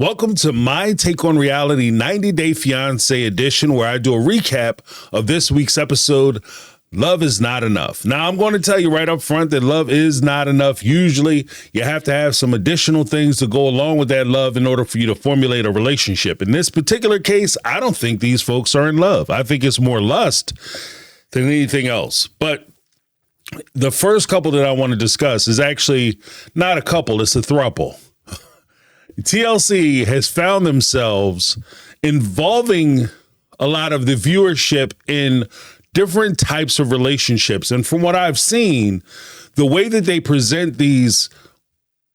Welcome to My Take on Reality 90-Day Fiance edition, where I do a recap of this week's episode, Love is Not Enough. Now, I'm going to tell you right up front that love is not enough. Usually, you have to have some additional things to go along with that love in order for you to formulate a relationship. In this particular case, I don't think these folks are in love. I think it's more lust than anything else. But the first couple that I want to discuss is actually not a couple, it's a throuple. TLC has found themselves involving a lot of the viewership in different types of relationships. And from what I've seen, the way that they present these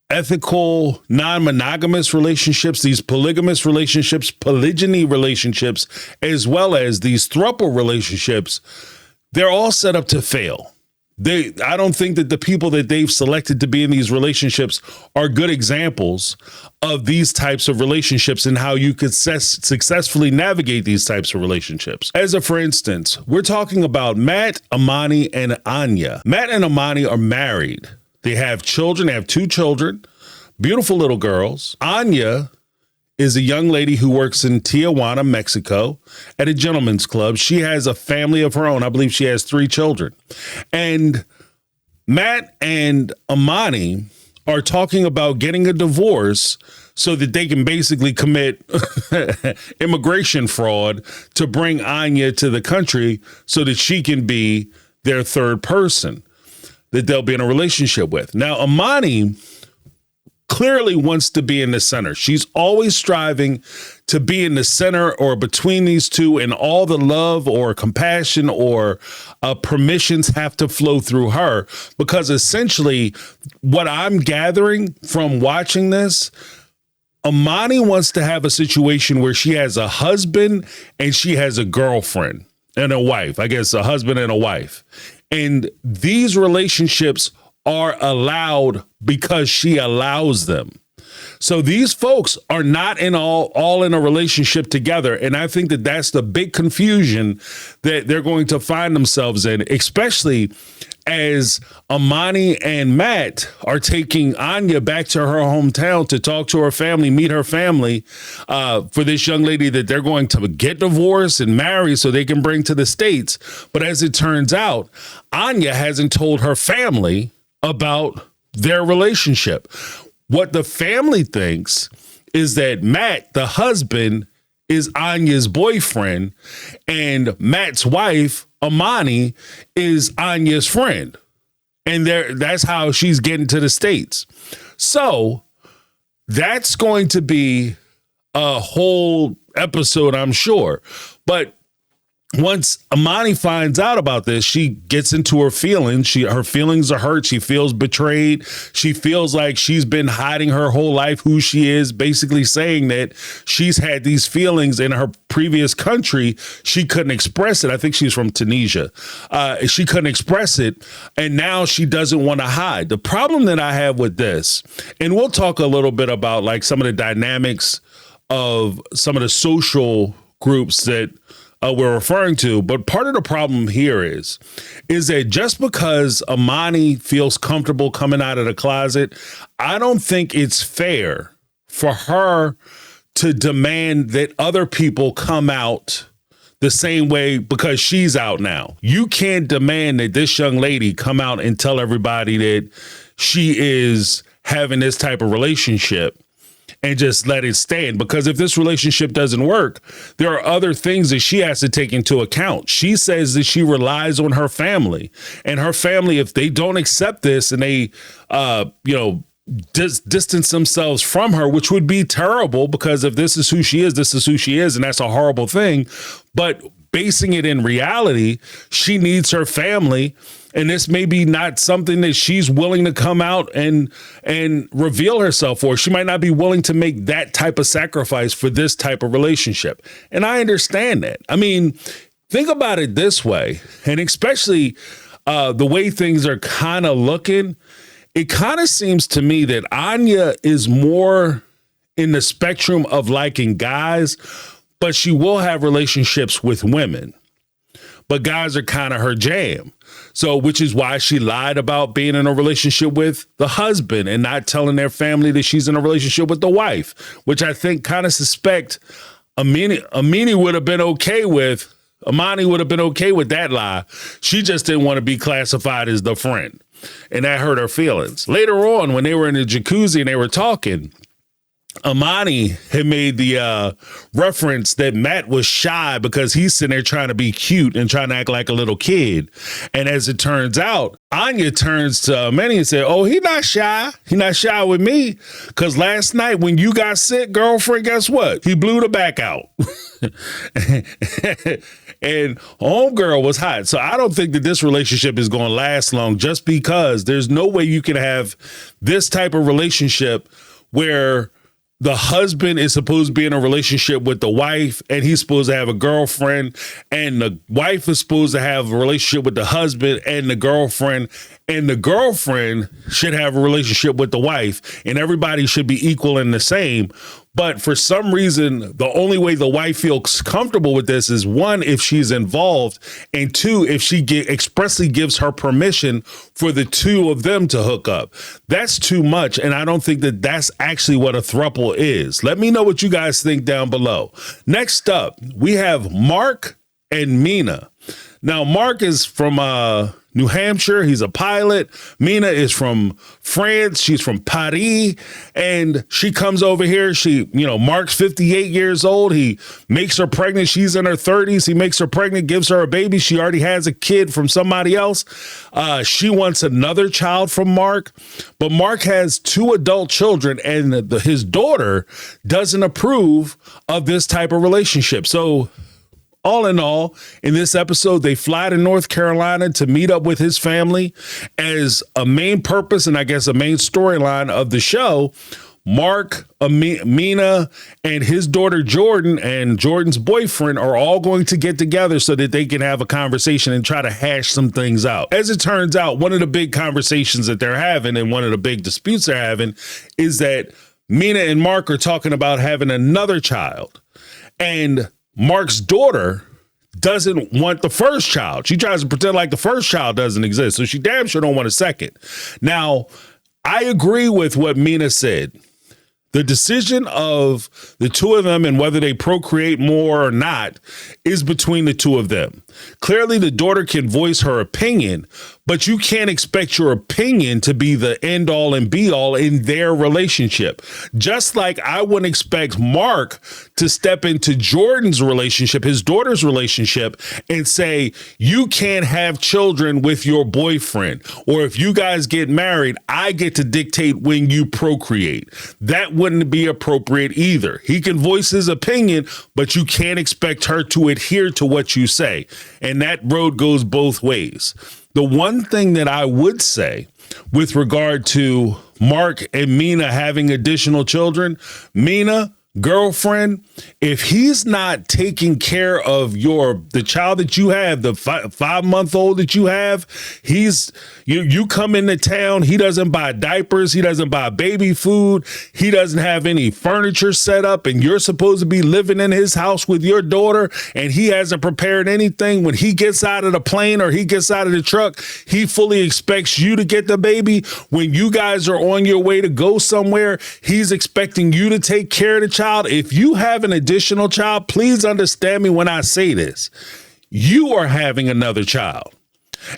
ethical, non-monogamous relationships, these polygamous relationships, polygyny relationships, as well as these throuple relationships, they're all set up to fail. I don't think that the people that they've selected to be in these relationships are good examples of these types of relationships and how you could successfully navigate these types of relationships. For instance, we're talking about Matt, Amani, and Anya. Matt and Amani are married. They have children. They have 2 children, beautiful little girls. Anya is a young lady who works in Tijuana, Mexico, at a gentleman's club. She has a family of her own. I believe she has 3 children. And Matt and Amani are talking about getting a divorce so that they can basically commit immigration fraud to bring Anya to the country so that she can be their third person that they'll be in a relationship with. Now, Amani clearly wants to be in the center. She's always striving to be in the center or between these two, and all the love or compassion or permissions have to flow through her, because essentially what I'm gathering from watching this, Amani wants to have a situation where she has a husband and she has a girlfriend and a wife, I guess a husband and a wife. And these relationships are allowed because she allows them. So these folks are not all in a relationship together. And I think that that's the big confusion that they're going to find themselves in, especially as Amani and Matt are taking Anya back to her hometown to talk to her family, meet her family, for this young lady that they're going to get divorced and marry so they can bring to the States. But as it turns out, Anya hasn't told her family about their relationship. What the family thinks is that Matt, the husband, is Anya's boyfriend, and Matt's wife, Amani, is Anya's friend. And that's how she's getting to the States. So that's going to be a whole episode, I'm sure. But once Amani finds out about this, she gets into her feelings. Her feelings are hurt. She feels betrayed. She feels like she's been hiding her whole life who she is, basically saying that she's had these feelings in her previous country. She couldn't express it. I think she's from Tunisia. She couldn't express it, and now she doesn't want to hide. The problem that I have with this, and we'll talk a little bit about like some of the dynamics of some of the social groups that we're referring to, but part of the problem here is that just because Amani feels comfortable coming out of the closet, I don't think it's fair for her to demand that other people come out the same way because she's out now. You can't demand that this young lady come out and tell everybody that she is having this type of relationship and just let it stand. Because if this relationship doesn't work, there are other things that she has to take into account. She says that she relies on her family, and her family, if they don't accept this and they, distance themselves from her, which would be terrible, because if this is who she is, this is who she is. And that's a horrible thing. But basing it in reality, she needs her family. And this may be not something that she's willing to come out and reveal herself for. She might not be willing to make that type of sacrifice for this type of relationship. And I understand that. I mean, think about it this way, and especially the way things are kind of looking, it kind of seems to me that Anya is more in the spectrum of liking guys, but she will have relationships with women. But guys are kind of her jam. So, which is why she lied about being in a relationship with the husband and not telling their family that she's in a relationship with the wife, which I think kind of suspect Amani would have been okay with. Amani would have been okay with that lie. She just didn't want to be classified as the friend. And that hurt her feelings. Later on, when they were in the jacuzzi and they were talking, Amani had made the reference that Matt was shy because he's sitting there trying to be cute and trying to act like a little kid. And as it turns out, Anya turns to Amani and said, oh, he's not shy. He's not shy with me. Because last night when you got sick, girlfriend, guess what? He blew the back out. And homegirl was hot. So I don't think that this relationship is going to last long, just because there's no way you can have this type of relationship where the husband is supposed to be in a relationship with the wife and he's supposed to have a girlfriend, and the wife is supposed to have a relationship with the husband and the girlfriend should have a relationship with the wife, and everybody should be equal and the same. But for some reason, the only way the wife feels comfortable with this is, one, if she's involved, and two, if she expressly gives her permission for the two of them to hook up. That's too much, and I don't think that that's actually what a throuple is. Let me know what you guys think down below. Next up, we have Mark and Mina. Now, Mark is from New Hampshire. He's a pilot. Mina is from France. She's from Paris. And she comes over here. Mark's 58 years old. He makes her pregnant. She's in her 30s. He makes her pregnant, gives her a baby. She already has a kid from somebody else. She wants another child from Mark. But Mark has 2 adult children, and his daughter doesn't approve of this type of relationship. So all in all, in this episode, they fly to North Carolina to meet up with his family as a main purpose, and I guess a main storyline of the show. Mark, Mina, and his daughter Jordan and Jordan's boyfriend are all going to get together so that they can have a conversation and try to hash some things out. As it turns out, one of the big conversations that they're having and one of the big disputes they're having is that Mina and Mark are talking about having another child. And Mark's daughter doesn't want the first child. She tries to pretend like the first child doesn't exist. So she damn sure don't want a second. Now, I agree with what Mina said. The decision of the two of them and whether they procreate more or not is between the two of them. Clearly, the daughter can voice her opinion, but you can't expect your opinion to be the end all and be all in their relationship. Just like I wouldn't expect Mark to step into Jordan's relationship, his daughter's relationship, and say, you can't have children with your boyfriend. Or if you guys get married, I get to dictate when you procreate. That wouldn't be appropriate either. He can voice his opinion, but you can't expect her to adhere to what you say. And that road goes both ways. The one thing that I would say with regard to Mark and Mina having additional children, Mina, girlfriend, if he's not taking care of the child that you have, the 5-month-old that you have, you come into town, he doesn't buy diapers, he doesn't buy baby food, he doesn't have any furniture set up, and you're supposed to be living in his house with your daughter, and he hasn't prepared anything. When he gets out of the plane or he gets out of the truck, he fully expects you to get the baby. When you guys are on your way to go somewhere, he's expecting you to take care of the child. If you have an additional child, please understand me when I say this. You are having another child.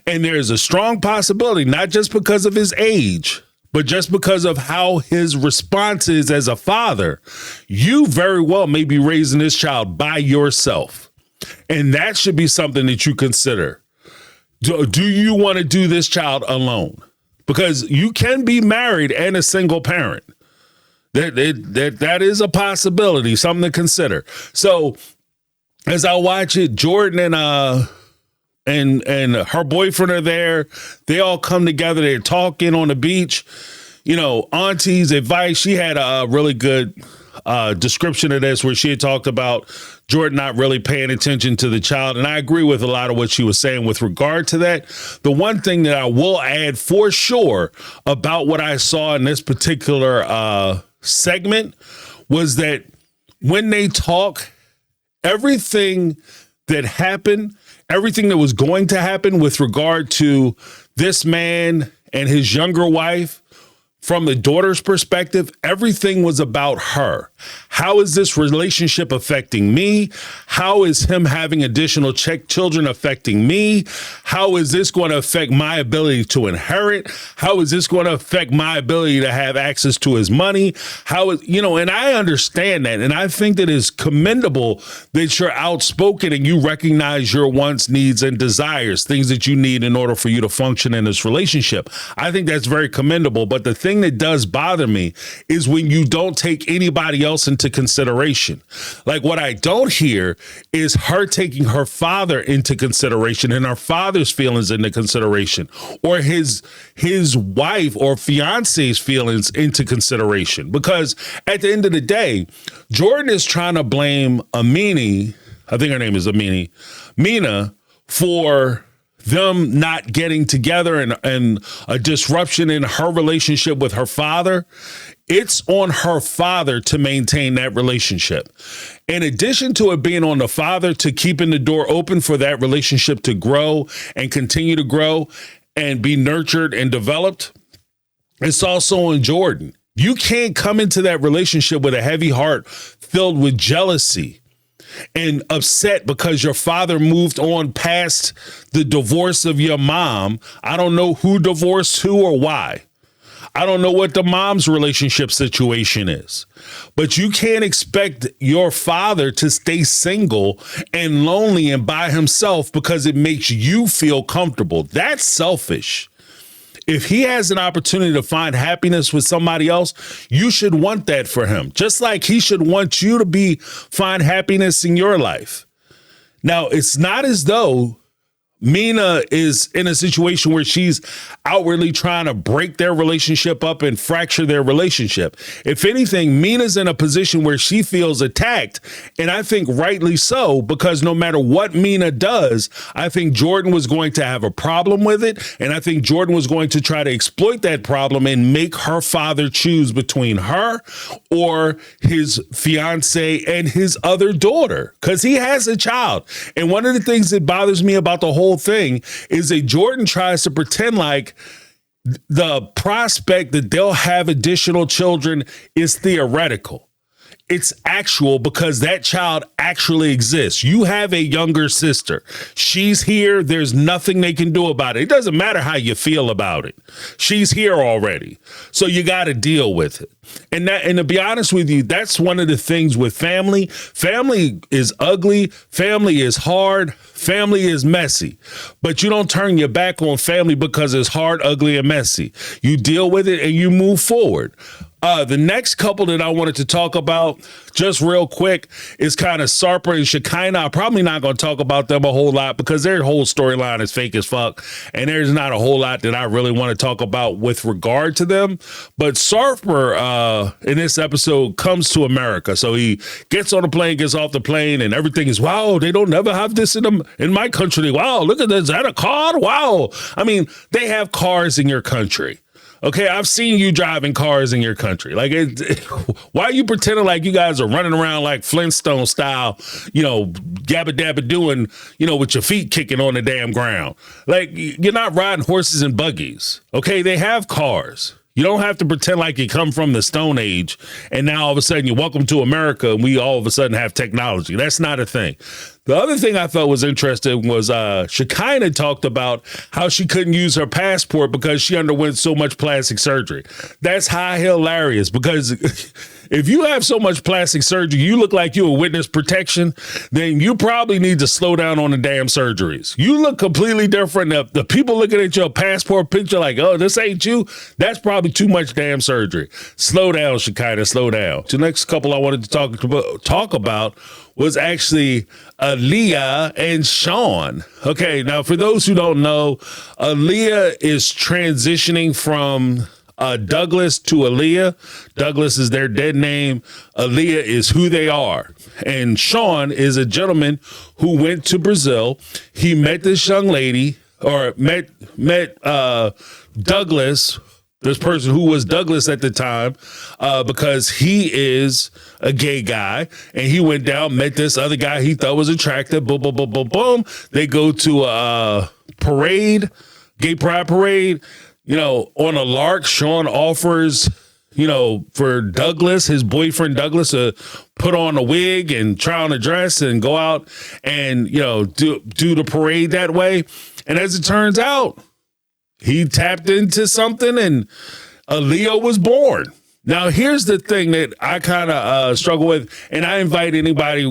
And there's a strong possibility, not just because of his age, but just because of how his response is as a father, you very well may be raising this child by yourself. And that should be something that you consider. Do you want to do this child alone? Because you can be married and a single parent. That is a possibility, something to consider. So as I watch it, Jordan and her boyfriend are there. They all come together. They're talking on the beach. Auntie's advice. She had a really good description of this where she had talked about Jordan not really paying attention to the child. And I agree with a lot of what she was saying with regard to that. The one thing that I will add for sure about what I saw in this particular segment was that when they talk, everything that happened, everything that was going to happen with regard to this man and his younger wife, from the daughter's perspective, everything was about her. How is this relationship affecting me? How is him having additional children affecting me? How is this going to affect my ability to inherit? How is this going to affect my ability to have access to his money? And I understand that. And I think that it's commendable that you're outspoken and you recognize your wants, needs, and desires, things that you need in order for you to function in this relationship. I think that's very commendable. But the thing that does bother me is when you don't take anybody else into consideration. Like, what I don't hear is her taking her father into consideration and her father's feelings into consideration, or his wife or fiance's feelings into consideration. Because at the end of the day, Jordan is trying to blame Amini, I think her name is Mina, for them not getting together and a disruption in her relationship with her father. It's on her father to maintain that relationship. In addition to it being on the father to keeping the door open for that relationship to grow and continue to grow and be nurtured and developed, it's also on Jordan. You can't come into that relationship with a heavy heart filled with jealousy and upset because your father moved on past the divorce of your mom. I don't know who divorced who or why. I don't know what the mom's relationship situation is, but you can't expect your father to stay single and lonely and by himself because it makes you feel comfortable. That's selfish. If he has an opportunity to find happiness with somebody else, you should want that for him, just like he should want you to find happiness in your life. Now, it's not as though Mina is in a situation where she's outwardly trying to break their relationship up and fracture their relationship. If anything, Mina's in a position where she feels attacked, and I think rightly so, because no matter what Mina does, I think Jordan was going to have a problem with it, and I think Jordan was going to try to exploit that problem and make her father choose between her or his fiance and his other daughter, because he has a child. And one of the things that bothers me about the whole thing is that Jordan tries to pretend like the prospect that they'll have additional children is theoretical. It's actual, because that child actually exists. You have a younger sister. She's here. There's nothing they can do about it. It doesn't matter how you feel about it. She's here already. So you got to deal with it. And to be honest with you, that's one of the things with family. Family is ugly. Family is hard. Family is messy. But you don't turn your back on family because it's hard, ugly, and messy. You deal with it and you move forward. The next couple that I wanted to talk about just real quick is kind of Sarper and Shekinah. I'm probably not going to talk about them a whole lot because their whole storyline is fake as fuck. And there's not a whole lot that I really want to talk about with regard to them. But Sarper in this episode comes to America. So he gets on the plane, gets off the plane, and everything is, wow, they don't never have this in my country. Wow, look at this. Is that a car? Wow. I mean, they have cars in your country. Okay, I've seen you driving cars in your country. Like, why are you pretending like you guys are running around like Flintstone style, gabba dabba doing, with your feet kicking on the damn ground? Like, you're not riding horses and buggies. Okay, they have cars. You don't have to pretend like you come from the Stone Age and now all of a sudden you're welcome to America and we all of a sudden have technology. That's not a thing. The other thing I thought was interesting was Shekinah talked about how she couldn't use her passport because she underwent so much plastic surgery. That's high hilarious, because if you have so much plastic surgery, you look like you're a witness protection, then you probably need to slow down on the damn surgeries. You look completely different. The people looking at your passport picture like, oh, this ain't you. That's probably too much damn surgery. Slow down, Shekinah, slow down. The next couple I wanted to talk about was actually Aaliyah and Shawn. Okay, now for those who don't know, Aaliyah is transitioning from Douglas to Aaliyah. Douglas is their dead name. Aaliyah is who they are. And Shawn is a gentleman who went to Brazil. He met this young lady, or met Douglas, this person who was Douglas at the time, because he is a gay guy, and he went down, met this other guy he thought was attractive. Boom, boom, boom, boom, boom. They go to a parade, gay pride parade. On a lark, Shawn offers, for Douglas, his boyfriend Douglas, to put on a wig and try on a dress and go out and, do the parade that way. And as it turns out, he tapped into something and Aaliyah was born. Now, here's the thing that I kind of struggle with, and I invite anybody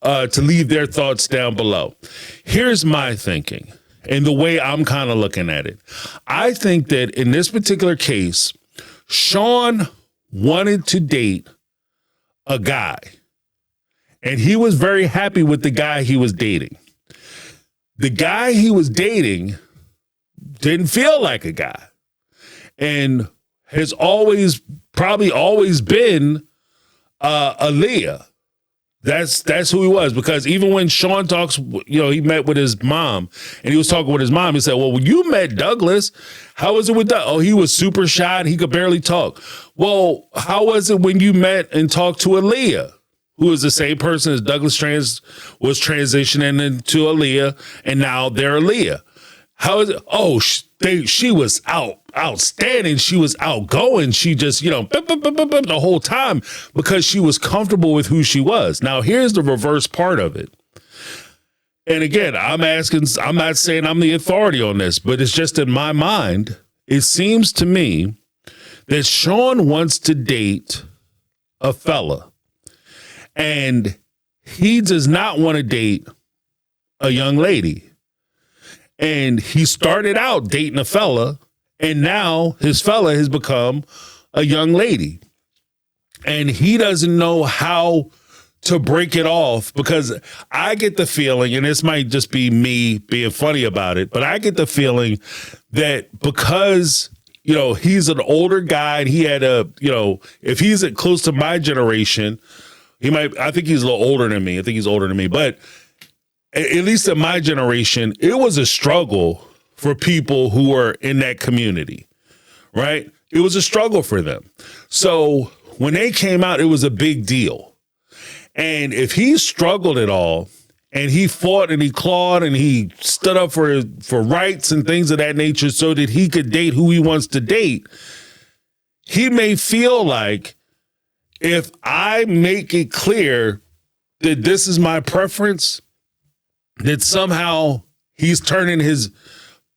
to leave their thoughts down below. Here's my thinking and the way I'm kind of looking at it. I think that in this particular case, Shawn wanted to date a guy, and he was very happy with the guy he was dating. The guy he was dating didn't feel like a guy, and has probably always been Aaliyah. That's who he was, because even when Shawn talks, he met with his mom and he was talking with his mom. He said, well, when you met Douglas, how was it with that? Oh, he was super shy and he could barely talk. Well, how was it when you met and talked to Aaliyah, who is the same person as Douglas was transitioning into Aaliyah, and now they're Aaliyah? How is it? Oh, she was outstanding. She was outgoing. She just, the whole time, because she was comfortable with who she was. Now, here's the reverse part of it. And again, I'm not saying I'm the authority on this, but it's just in my mind, it seems to me that Shawn wants to date a fella, and he does not want to date a young lady. And he started out dating a fella, and now his fella has become a young lady. And he doesn't know how to break it off, because I get the feeling, and this might just be me being funny about it, but I get the feeling that because, he's an older guy, and he had if he's close to my generation, I think he's a little older than me. But at least in my generation, it was a struggle for people who were in that community, right? It was a struggle for them. So when they came out, it was a big deal. And if he struggled at all, and he fought and he clawed and he stood up for rights and things of that nature so that he could date who he wants to date, he may feel like, if I make it clear that this is my preference, that somehow he's turning his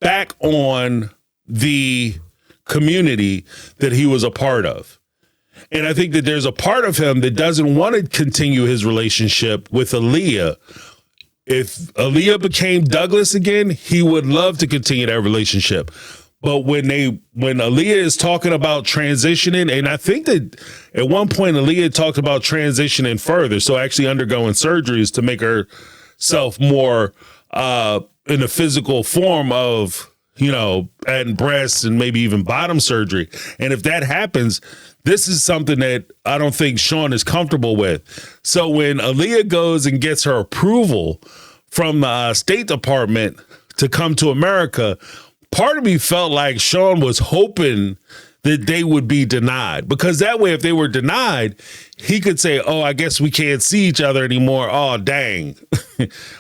back on the community that he was a part of. And I think that there's a part of him that doesn't want to continue his relationship with Aaliyah. If Aaliyah became Douglas again, he would love to continue that relationship. But when Aaliyah is talking about transitioning, and I think that at one point Aaliyah talked about transitioning further, so actually undergoing surgeries to make herself more in a physical form of, adding breasts and maybe even bottom surgery. And if that happens, this is something that I don't think Shawn is comfortable with. So when Aaliyah goes and gets her approval from the State Department to come to America, part of me felt like Shawn was hoping that they would be denied, because that way, if they were denied, he could say, oh, I guess we can't see each other anymore. Oh, dang.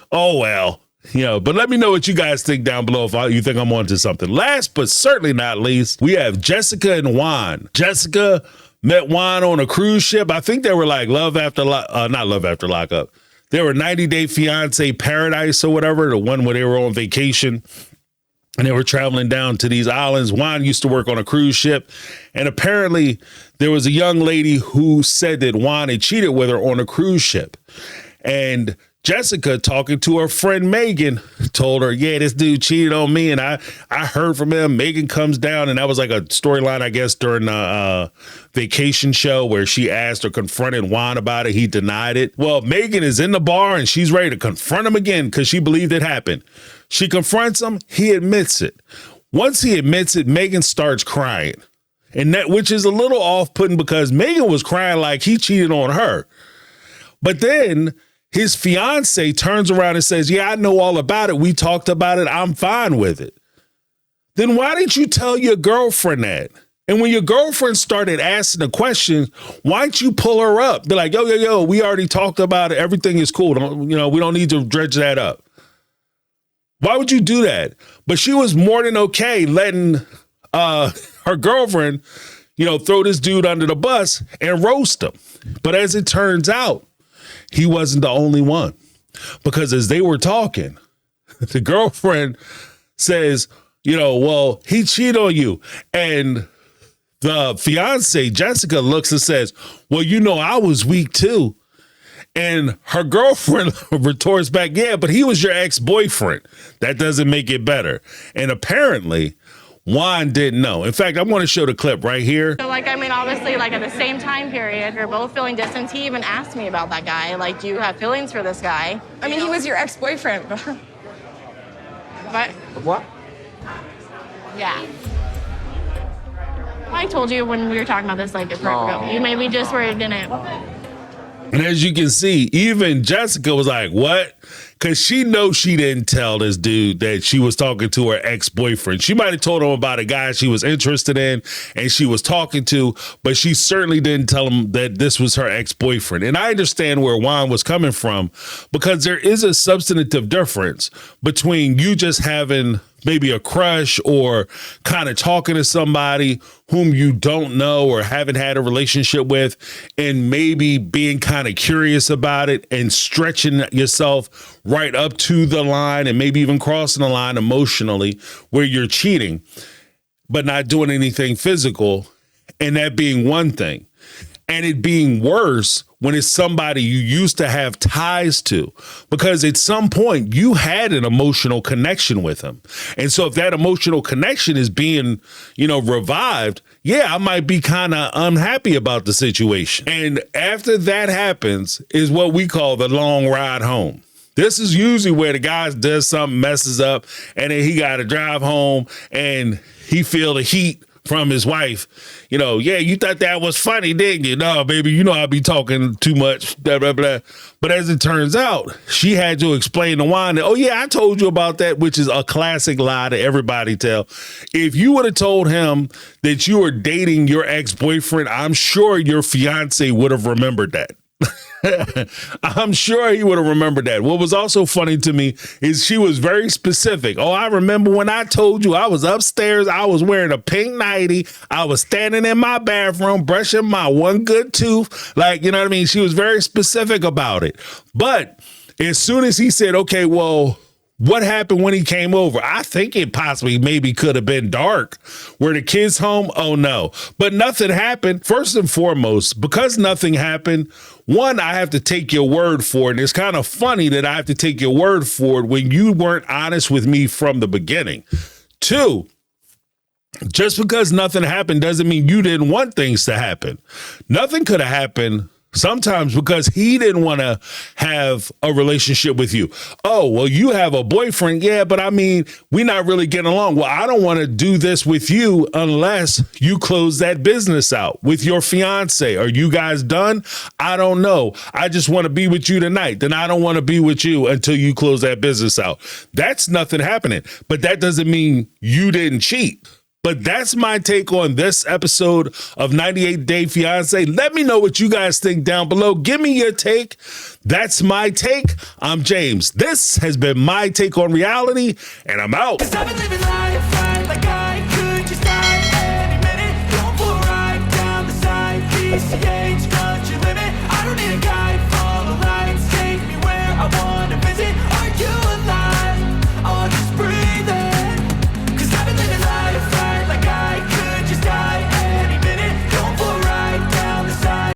Oh, well, but let me know what you guys think down below if you think I'm onto something. Last, but certainly not least, we have Jessica and Juan. Jessica met Juan on a cruise ship. I think they were like not Love After Lockup. They were 90 Day Fiance Paradise or whatever, the one where they were on vacation. And they were traveling down to these islands. Juan used to work on a cruise ship. And apparently there was a young lady who said that Juan had cheated with her on a cruise ship. And Jessica, talking to her friend Megan, told her, yeah, this dude cheated on me. And I heard from him. Megan comes down, and that was like a storyline, I guess, during the vacation show where she asked or confronted Juan about it. He denied it. Well, Megan is in the bar, and she's ready to confront him again because she believed it happened. She confronts him. He admits it. Once he admits it, Megan starts crying, and which is a little off-putting because Megan was crying like he cheated on her. But then his fiance turns around and says, yeah, I know all about it. We talked about it. I'm fine with it. Then why didn't you tell your girlfriend that? And when your girlfriend started asking the questions, why don't you pull her up? Be like, yo, we already talked about it. Everything is cool. We don't need to dredge that up. Why would you do that? But she was more than okay letting her girlfriend, throw this dude under the bus and roast him. But as it turns out, he wasn't the only one. Because as they were talking, the girlfriend says, well, he cheated on you. And the fiance, Jessica, looks and says, well, I was weak too. And her girlfriend retorts back, yeah, but he was your ex-boyfriend. That doesn't make it better. And apparently, Juan didn't know. In fact, I want to show the clip right here. So, obviously, at the same time period, we're both feeling distance. He even asked me about that guy. Do you have feelings for this guy? I mean, he was your ex-boyfriend. But What? yeah. I told you when we were talking about this, a forever ago. You maybe just didn't. And as you can see, even Jessica was like, what? Because she knows she didn't tell this dude that she was talking to her ex-boyfriend. She might have told him about a guy she was interested in and she was talking to, but she certainly didn't tell him that this was her ex-boyfriend. And I understand where Juan was coming from, because there is a substantive difference between you just having maybe a crush or kind of talking to somebody whom you don't know or haven't had a relationship with, and maybe being kind of curious about it and stretching yourself right up to the line and maybe even crossing the line emotionally where you're cheating, but not doing anything physical. And that being one thing. And it being worse when it's somebody you used to have ties to, because at some point you had an emotional connection with them. And so if that emotional connection is being, revived, yeah, I might be kind of unhappy about the situation. And after that happens is what we call the long ride home. This is usually where the guy does something, messes up, and then he got to drive home and he feel the heat from his wife. Yeah, you thought that was funny, didn't you? No, baby, I be talking too much, blah, blah, blah. But as it turns out, she had to explain to Juan that, oh, yeah, I told you about that, which is a classic lie that everybody tell. If you would have told him that you were dating your ex-boyfriend, I'm sure your fiance would have remembered that. I'm sure he would have remembered that. What was also funny to me is she was very specific. Oh, I remember when I told you I was upstairs, I was wearing a pink nightie, I was standing in my bathroom brushing my one good tooth. You know what I mean? She was very specific about it. But as soon as he said, okay, well, what happened when he came over? I think it possibly maybe could have been dark. Were the kids home? Oh, no. But nothing happened. First and foremost, because nothing happened, one, I have to take your word for it. And it's kind of funny that I have to take your word for it when you weren't honest with me from the beginning. Two, just because nothing happened doesn't mean you didn't want things to happen. Nothing could have happened sometimes because he didn't want to have a relationship with you. Oh, well, you have a boyfriend. Yeah, but I mean, we're not really getting along. Well, I don't want to do this with you unless you close that business out with your fiance. Are you guys done? I don't know. I just want to be with you tonight. Then I don't want to be with you until you close that business out. That's nothing happening. But that doesn't mean you didn't cheat. But that's my take on this episode of 98 Day Fiance. Let me know what you guys think down below. Give me your take. That's my take. I'm James. This has been My Take on Reality, and I'm out.